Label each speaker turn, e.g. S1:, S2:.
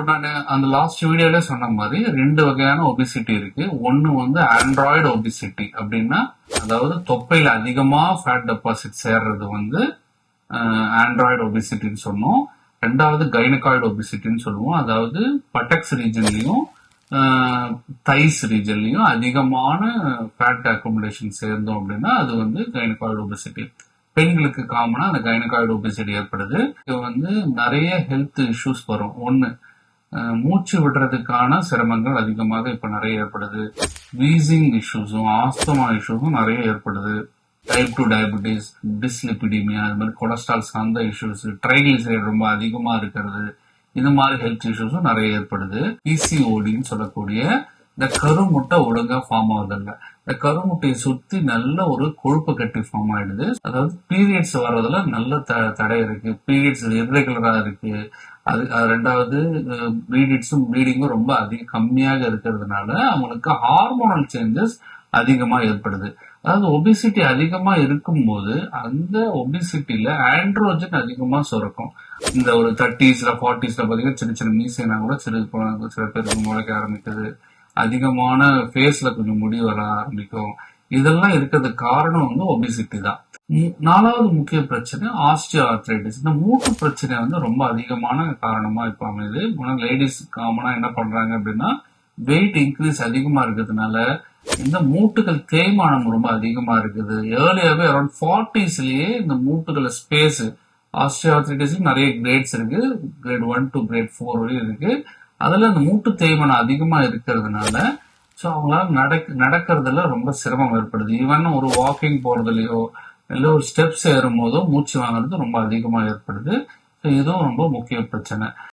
S1: நான் அந்த லாஸ்ட் வீடியோல சொன்ன மாதிரி 2 வகையான ஒபிசிட்டி இருக்கு. ஒன்னு வந்து ஆண்ட்ராய்டு ஒபிசிட்டி அப்படின்னா, அதாவது தொப்பையில அதிகமா ஃபேட் டெபாசிட் சேர்றது வந்து ஆண்ட்ராய்டு ஒபிசிட்டின்னு சொன்னோம். ரெண்டாவது கைனகாய்டு ஒபிசிட்டின்னு சொல்லுவோம். அதாவது பட்டக்ஸ் ரீஜன்லயும் தைஸ் ரீஜன்லயும் அதிகமான ஃபேட் அக்குமுலேஷன் சேர்ந்தோம் அப்படின்னா அது வந்து கைனகாய்டு ஒபிசிட்டி. பெண்களுக்கு காமனா அந்த கைனகாய்டு ஒபிசிட்டி ஏற்படுது. இது வந்து நிறைய ஹெல்த் இஷ்யூஸ் வரும். ஒன்னு மூச்சு விடுறதுக்கான சிரமங்கள் அதிகமாக இப்ப நிறைய ஏற்படுது. வீசிங் இஷ்யூஸும் ஆஸ்துமா இஷ்யூஸும் நிறைய ஏற்படுது. டைப் 2 டயபிட்டிஸ், டிஸ்லிபிடிமியா, அது மாதிரி கொலஸ்ட்ரால் சார்ந்த இஷ்யூஸ், ட்ரைகிளிசரைடு ரொம்ப அதிகமா இருக்கிறது, இது மாதிரி ஹெல்த் இஷ்யூஸும் நிறைய ஏற்படுது. பிசிஓடின்னு சொல்லக்கூடிய இந்த கருமுட்டை ஒழுங்கா ஃபார்ம் ஆகுதில்ல, இந்த கருமுட்டையை சுத்தி நல்ல ஒரு கொழுப்பு கட்டி ஃபார்ம் ஆயிடுது. அதாவது பீரியட்ஸ் வர்றதுல நல்ல தடை இருக்கு, பீரியட்ஸ் இர்ரெகுலரா இருக்கு. அது ரெண்டாவது ப்ளீடிங்கும் ரொம்ப கம்மியாக இருக்கிறதுனால அவங்களுக்கு ஹார்மோனல் சேஞ்சஸ் அதிகமா ஏற்படுது. அதாவது ஒபிசிட்டி அதிகமா இருக்கும்போது அந்த ஒபிசிட்டில ஆண்ட்ரோஜன் அதிகமா சுரக்கும். இந்த ஒரு 30s 40s பாத்தீங்கன்னா சின்ன சின்ன மீசைனா கூட சில பேருக்கு முளைக்க ஆரம்பிக்குது. அதிகமான ஃபேஸ்ல கொஞ்சம் முடி வர ஆரம்பிக்கும். இதெல்லாம் இருக்கிறதுக்கு காரணம் வந்து ஒபிசிட்டி தான். 4வது முக்கிய பிரச்சனை ஆஸ்டியோ ஆர்த்ரைட்டிஸ். இந்த மூட்டு பிரச்சனை வந்து ரொம்ப அதிகமான காரணமா இப்ப அமையுது. லேடிஸ் காமனா என்ன பண்றாங்க அப்படின்னா, வெயிட் இன்க்ரீஸ் அதிகமா இருக்கிறதுனால இந்த மூட்டுகள் தேய்மானம் ரொம்ப அதிகமா இருக்குது. ஏர்லியாவே அரௌண்ட் 40ஸ்லயே இந்த மூட்டுகள் ஸ்பேஸ், ஆஸ்டியோ ஆர்த்ரைட்டிஸ் நிறைய கிரேட்ஸ் இருக்கு, கிரேட் 1 to கிரேட் 4 வரையும் இருக்கு. அதுல அந்த மூட்டு தேய்மானம் அதிகமா இருக்கிறதுனால ஸோ அவங்களால நடக்கிறதுல ரொம்ப சிரமம் ஏற்படுது. ஈவன் ஒரு வாக்கிங் போறதுலயோ இல்ல ஒரு ஸ்டெப்ஸ் ஏறும் போதோ மூச்சு வாங்குறது ரொம்ப அதிகமா ஏற்படுது. இதுவும் ரொம்ப முக்கிய பிரச்சனை.